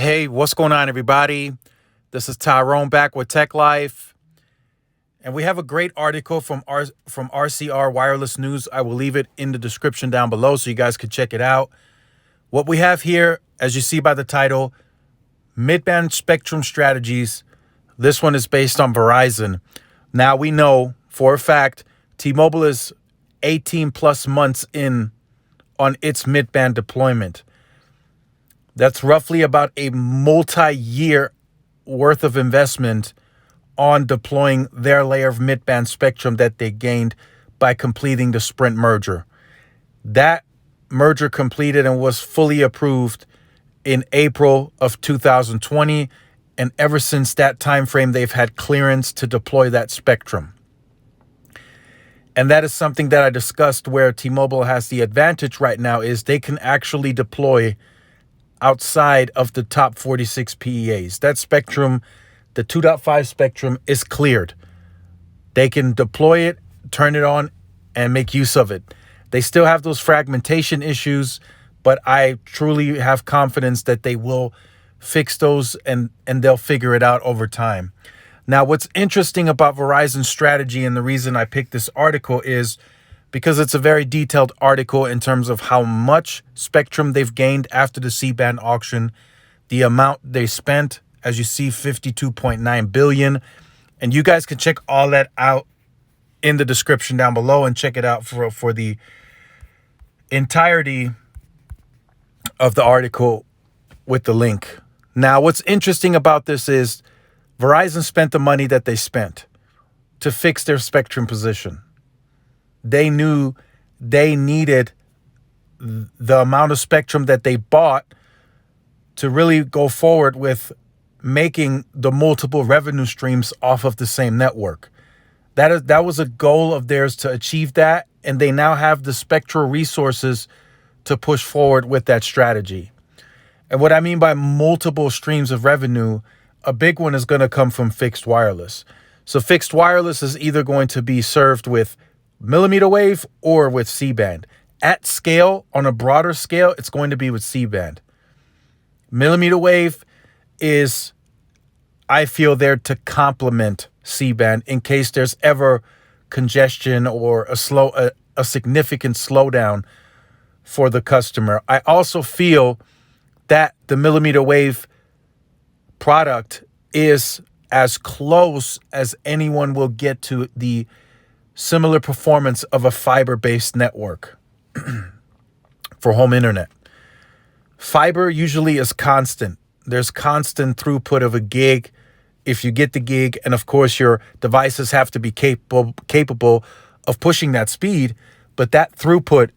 Hey, what's going on, everybody? This is Tyrone back with Tech Life, and we have a great article from RCR Wireless News. I will leave it in the description down below so you guys can check it out. What we have here, as you see by the title, Mid-Band Spectrum Strategies. This one is based on Verizon. Now we know for a fact T-Mobile is 18 plus months in on its mid-band deployment. That's roughly about a multi-year worth of investment on deploying their layer of mid-band spectrum that they gained by completing the Sprint merger. That merger completed and was fully approved in April of 2020. And ever since that time frame, they've had clearance to deploy that spectrum. And that is something that I discussed where T-Mobile has the advantage right now is they can actually deploy outside of the top 46 PEAs. That spectrum, the 2.5 spectrum, is cleared. They can deploy it, turn it on, and make use of it. They still have those fragmentation issues, but I truly have confidence that they will fix those and they'll figure it out over time. Now, what's interesting about Verizon's strategy and the reason I picked this article is because it's a very detailed article in terms of how much spectrum they've gained after the C-band auction, the amount they spent, as you see, $52.9 billion. And you guys can check all that out in the description down below and check it out for the entirety of the article with the link. Now, what's interesting about this is Verizon spent the money that they spent to fix their spectrum position. They knew they needed the amount of spectrum that they bought to really go forward with making the multiple revenue streams off of the same network. That was a goal of theirs to achieve that, and they now have the spectral resources to push forward with that strategy. And what I mean by multiple streams of revenue, a big one is going to come from fixed wireless. So fixed wireless is either going to be served with millimeter wave or with C-band. At scale, on a broader scale, it's going to be with C-band. Millimeter wave is, I feel, there to complement C-band in case there's ever congestion or a significant slowdown for the customer. I also feel that the millimeter wave product is as close as anyone will get to the similar performance of a fiber-based network for home internet. Fiber usually is constant. There's constant throughput of a gig if you get the gig, and of course your devices have to be capable of pushing that speed, but that throughput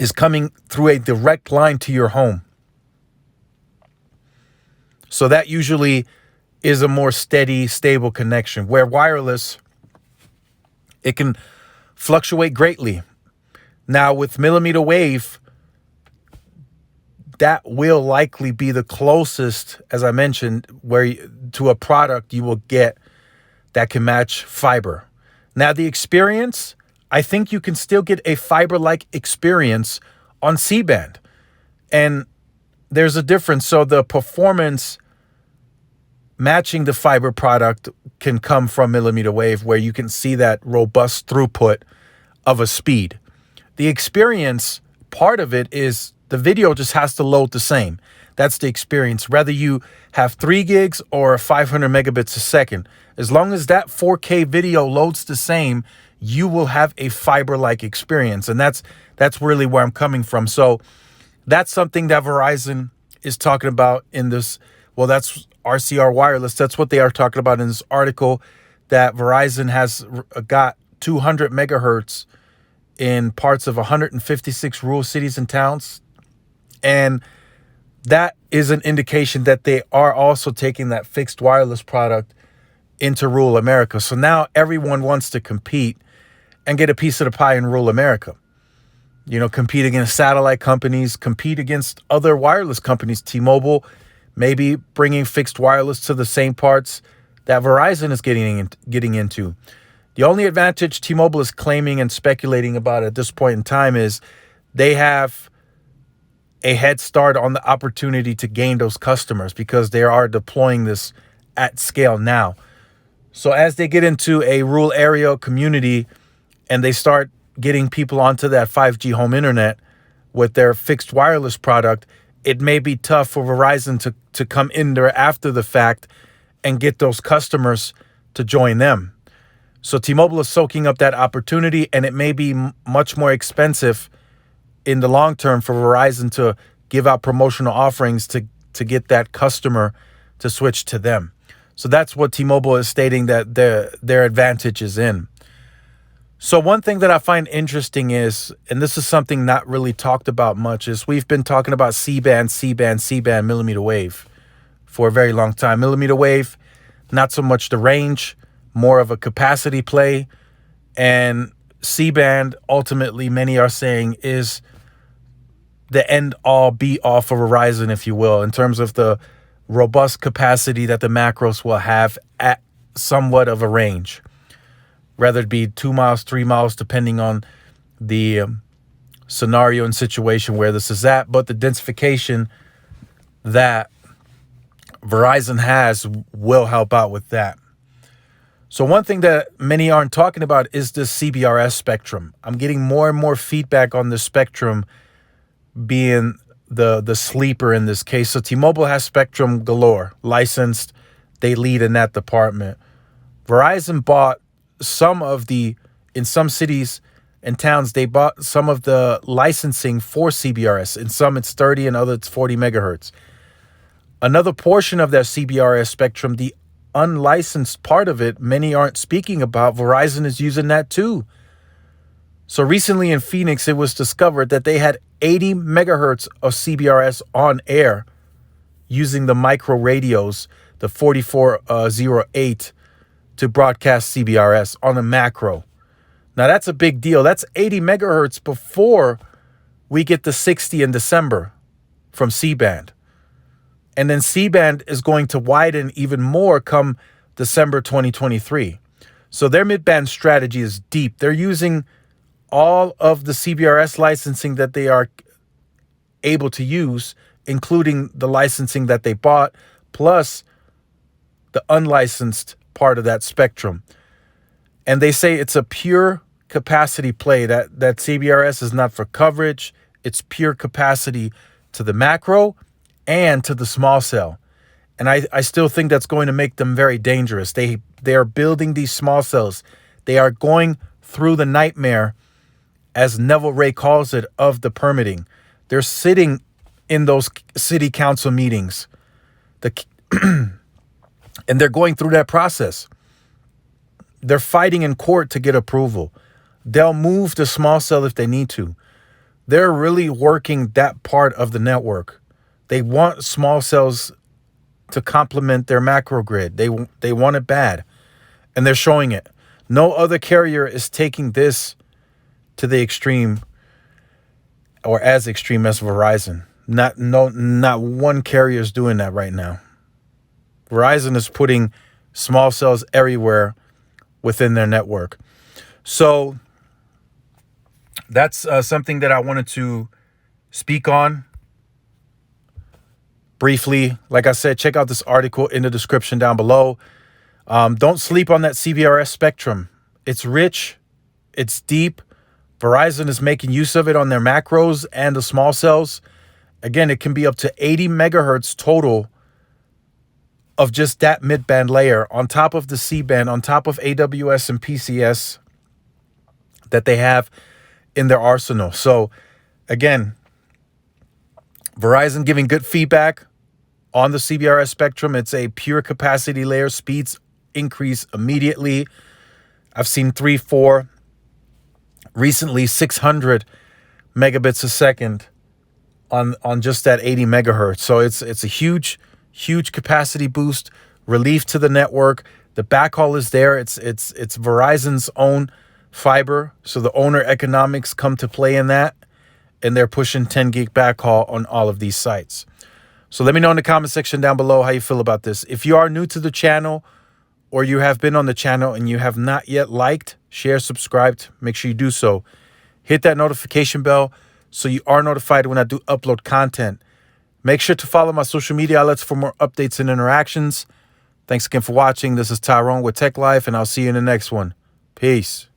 is coming through a direct line to your home. So that usually is a more steady, stable connection, where wireless, it can fluctuate greatly. Now, with millimeter wave, that will likely be the closest, as I mentioned, to a product you will get that can match fiber. Now, the experience, I think you can still get a fiber-like experience on C-band. And there's a difference. So the performance matching the fiber product can come from millimeter wave, where you can see that robust throughput of a speed. The experience part of it is the video just has to load the same. That's the experience. Whether you have 3 gigs or 500 megabits a second, as long as that 4K video loads the same, you will have a fiber-like experience. And that's really where I'm coming from. So that's something that Verizon is talking about in this. Well, that's RCR Wireless. That's what they are talking about in this article, that Verizon has got 200 megahertz in parts of 156 rural cities and towns. And that is an indication that they are also taking that fixed wireless product into rural America. So now everyone wants to compete and get a piece of the pie in rural America. You know, compete against satellite companies, compete against other wireless companies. T-Mobile maybe bringing fixed wireless to the same parts that Verizon is getting into. The only advantage T-Mobile is claiming and speculating about at this point in time is they have a head start on the opportunity to gain those customers because they are deploying this at scale now. So as they get into a rural area community and they start getting people onto that 5G home internet with their fixed wireless product, it may be tough for Verizon to come in there after the fact and get those customers to join them. So T-Mobile is soaking up that opportunity, and it may be much more expensive in the long term for Verizon to give out promotional offerings to get that customer to switch to them. So that's what T-Mobile is stating that their advantage is in. So one thing that I find interesting is, and this is something not really talked about much, is we've been talking about C-band, millimeter wave for a very long time. Millimeter wave, not so much the range, more of a capacity play. And C-band, ultimately, many are saying, is the end-all, be-all for Verizon, if you will, in terms of the robust capacity that the macros will have at somewhat of a range. Whether it be 2 miles, 3 miles, depending on the scenario and situation where this is at. But the densification that Verizon has will help out with that. So one thing that many aren't talking about is the CBRS spectrum. I'm getting more and more feedback on the spectrum being the sleeper in this case. So T-Mobile has spectrum galore, licensed. They lead in that department. Verizon bought in some cities and towns, they bought some of the licensing for CBRS. In some, it's 30, and other, it's 40 megahertz. Another portion of that CBRS spectrum, the unlicensed part of it, many aren't speaking about. Verizon is using that too. So recently in Phoenix, it was discovered that they had 80 megahertz of CBRS on air using the micro radios, the 4408, to broadcast CBRS on a macro. Now that's a big deal. That's 80 megahertz before we get the 60 in December from C-band. And then C-band is going to widen even more come December 2023. So their mid-band strategy is deep. They're using all of the CBRS licensing that they are able to use, including the licensing that they bought, plus the unlicensed part of that spectrum. And they say it's a pure capacity play, that CBRS is not for coverage. It's pure capacity to the macro and to the small cell. And I still think that's going to make them very dangerous. They are building these small cells. They are going through the nightmare, as Neville Ray calls it, of the permitting. They're sitting in those city council meetings. And they're going through that process. They're fighting in court to get approval. They'll move the small cell if they need to. They're really working that part of the network. They want small cells to complement their macro grid. They want it bad. And they're showing it. No other carrier is taking this to the extreme, or as extreme as Verizon. Not one carrier is doing that right now. Verizon is putting small cells everywhere within their network. So that's something that I wanted to speak on briefly. Like I said, check out this article in the description down below. Don't sleep on that CBRS spectrum. It's rich. It's deep. Verizon is making use of it on their macros and the small cells. Again, it can be up to 80 megahertz total of just that mid-band layer on top of the C-band, on top of AWS and PCS that they have in their arsenal. So again, Verizon giving good feedback on the CBRS spectrum. It's a pure capacity layer. Speeds increase immediately. I've seen 3, 4, recently 600 megabits a second on just that 80 megahertz. So it's a huge capacity boost, relief to the network. The backhaul is there. It's Verizon's own fiber, so the owner economics come to play in that, and they're pushing 10 gig backhaul on all of these sites. So let me know in the comment section down below how you feel about this. If you are new to the channel, or you have been on the channel and you have not yet liked, share, subscribed, make sure you do so. Hit that notification bell so you are notified when I do upload content. Make sure to follow my social media outlets for more updates and interactions. Thanks again for watching. This is Tyrone with Tech Life, and I'll see you in the next one. Peace.